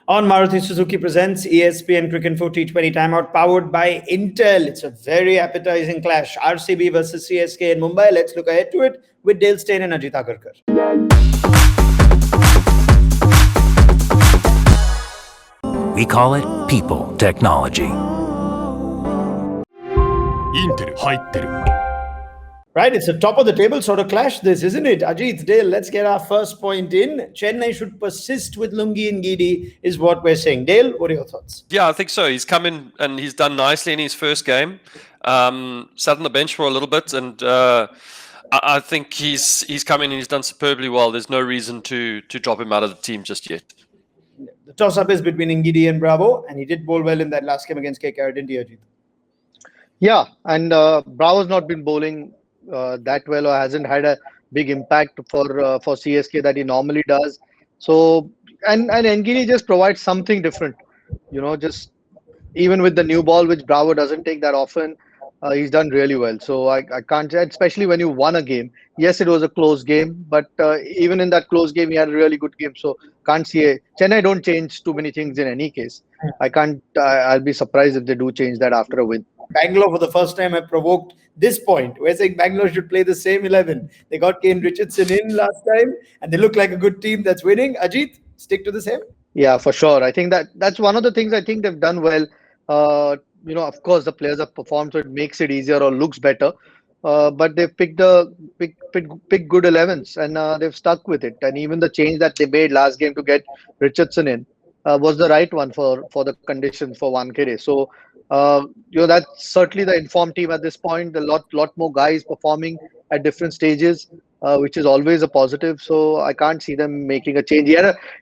On Maruti Suzuki presents ESPNcricinfo T20 timeout powered by Intel. It's a very appetizing clash. RCB versus CSK in Mumbai. Let's look ahead to it with Dale Steyn and Ajit Agarkar. We call it people technology. Intel 入ってる。 Right, it's a top of the table sort of clash, this, isn't it? Ajit, Dale, let's get our first point in. Chennai should persist with Lungi and Ngidi, is what we're saying. Dale, what are your thoughts? Yeah, I think so. He's come in and he's done nicely in his first game. Sat on the bench for a little bit, and I think he's come in and he's done superbly well. There's no reason to drop him out of the team just yet. The toss-up is between Ngidi and Bravo, and he did bowl well in that last game against KKR, didn't he, Ajit? Yeah, and Bravo's not been bowling that well, or hasn't had a big impact for CSK that he normally does. So and Ngidi just provides something different, just even with the new ball, which Bravo doesn't take that often. He's done really well. So I can't, especially when you won a game. Yes, it was a close game, but even in that close game, he had a really good game. So can't see Chennai don't change too many things in any case. I'll be surprised if they do change that after a win. Bangalore for the first time have provoked this point. We're saying Bangalore should play the same 11. They got Kane Richardson in last time, and they look like a good team that's winning. Ajit, stick to the same? Yeah, for sure. I think that's one of the things I think they've done well. Of course, the players have performed, so it makes it easier or looks better. But they've picked good 11s, and they've stuck with it. And even the change that they made last game to get Richardson in was the right one for the conditions for Wankhede. So, that's certainly the informed team at this point. A lot more guys performing at different stages, which is always a positive. So I can't see them making a change. He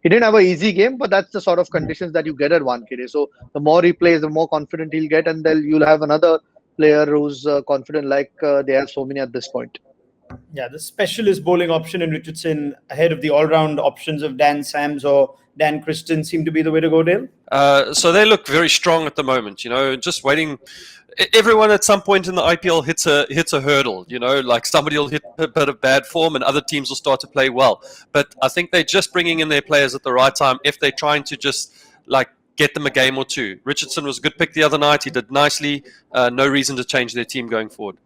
didn't have an easy game, but that's the sort of conditions that you get at Wankhede. So the more he plays, the more confident he'll get, and then you'll have another player who's confident, like they have so many at this point. Yeah, the specialist bowling option in Richardson ahead of the all-round options of Dan Sams or Dan Christian seem to be the way to go, Dale? So they look very strong at the moment, just waiting. Everyone at some point in the IPL hits a hurdle, like somebody will hit a bit of bad form and other teams will start to play well. But I think they're just bringing in their players at the right time if they're trying to just get them a game or two. Richardson was a good pick the other night. He did nicely. No reason to change their team going forward.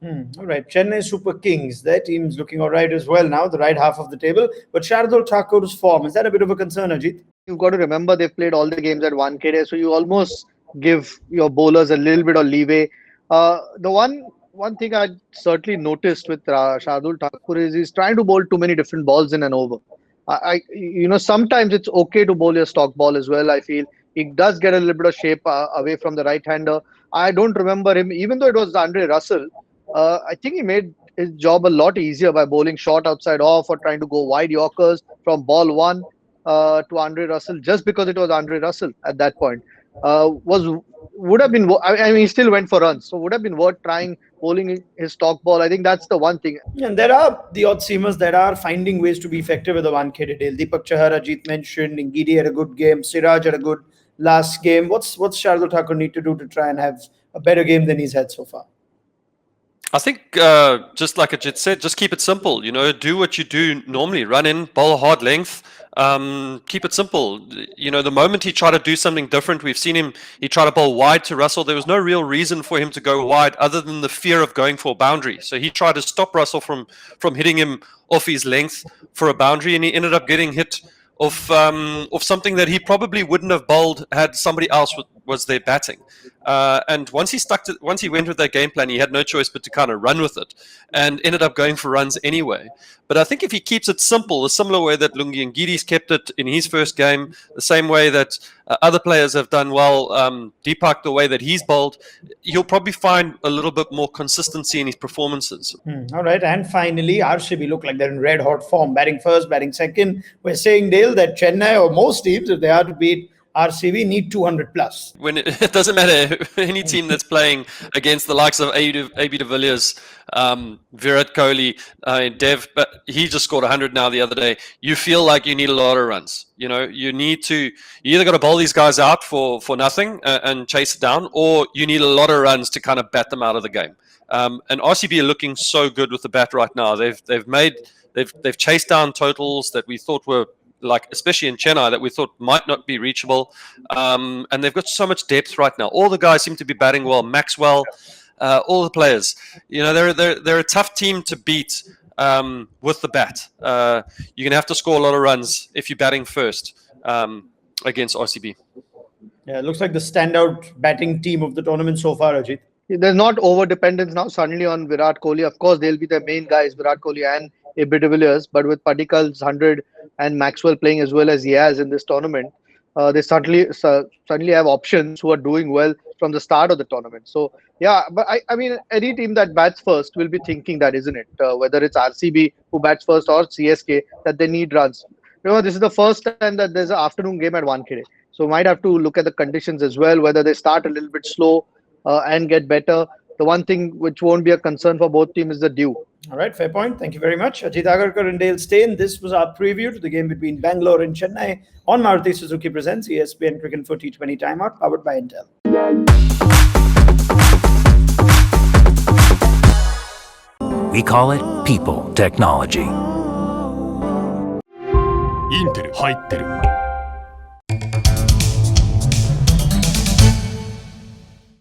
All right, Chennai Super Kings, their team's looking all right as well now, the right half of the table. But SHARDUL THAKUR'S form, is that a bit of a concern, Ajit? You've got to remember they've played all the games at Wankhede, so you almost give your bowlers a little bit of leeway. The one thing I certainly noticed with SHARDUL THAKUR is he's trying to bowl too many different balls in an over. Sometimes it's okay to bowl your stock ball as well. I feel he does get a little bit of shape away from the right-hander. I don't remember him, even though it was Andre Russell. I think he made his job a lot easier by bowling short outside off or trying to go wide Yorkers from ball one to Andre Russell, just because it was Andre Russell at that point. Would have been. I mean, he still went for runs, so would have been worth trying bowling his stock ball. I think that's the one thing. And there are the odd seamers that are finding ways to be effective with the Wankhede Dale. Deepak Chahar, Ajit mentioned, Ngidi had a good game, Siraj had a good last game. What's SHARDUL THAKUR need to do to try and have a better game than he's had so far? I think, just like Ajit said, just keep it simple. Do what you do normally. Run in, bowl hard length. Keep it simple. The moment he tried to do something different, we've seen him, he tried to bowl wide to Russell. There was no real reason for him to go wide other than the fear of going for a boundary. So he tried to stop Russell from hitting him off his length for a boundary, and he ended up getting hit off something that he probably wouldn't have bowled had somebody else was there batting. And once he went with that game plan, he had no choice but to kind of run with it and ended up going for runs anyway. But I think if he keeps it simple, the similar way that Lungi and Ngidi's kept it in his first game, the same way that other players have done well, Deepak, the way that he's bowled, he'll probably find a little bit more consistency in his performances. All right, and finally, RCB look like they're in red-hot form, batting first, batting second. We're saying, Dale, that Chennai or most teams, if they are to beat RCB, need 200 plus. When it doesn't matter, any team that's playing against the likes of AB de Villiers, Virat Kohli, Dev, but he just scored 100 now the other day. You feel like you need a lot of runs. You either got to bowl these guys out for nothing and chase it down, or you need a lot of runs to kind of bat them out of the game. And RCB are looking so good with the bat right now. They've chased down totals that we thought were like especially in Chennai, that we thought might not be reachable. And they've got so much depth right now. All the guys seem to be batting well. Maxwell, all the players. You know, they're a tough team to beat with the bat. You're going to have to score a lot of runs if you're batting first against RCB. Yeah, it looks like the standout batting team of the tournament so far, Ajit. There's not over dependence now suddenly on Virat Kohli. Of course, they'll be the main guys, Virat Kohli and AB de Villiers. But with Padikal's 100 and Maxwell playing as well as he has in this tournament, they suddenly have options who are doing well from the start of the tournament. So yeah, but I mean, any team that bats first will be thinking that, isn't it? Whether it's RCB who bats first or CSK, that they need runs. You know, this is the first time that there's an afternoon game at Wankhede. So might have to look at the conditions as well, whether they start a little bit slow and get better. The one thing which won't be a concern for both teams is the dew. All right, fair point. Thank you very much. Ajit Agarkar and Dale Steyn. This was our preview to the game between Bangalore and Chennai on Maruti Suzuki Presents ESPNcricinfo T20 Timeout, powered by Intel. We call it people technology. インテル入ってる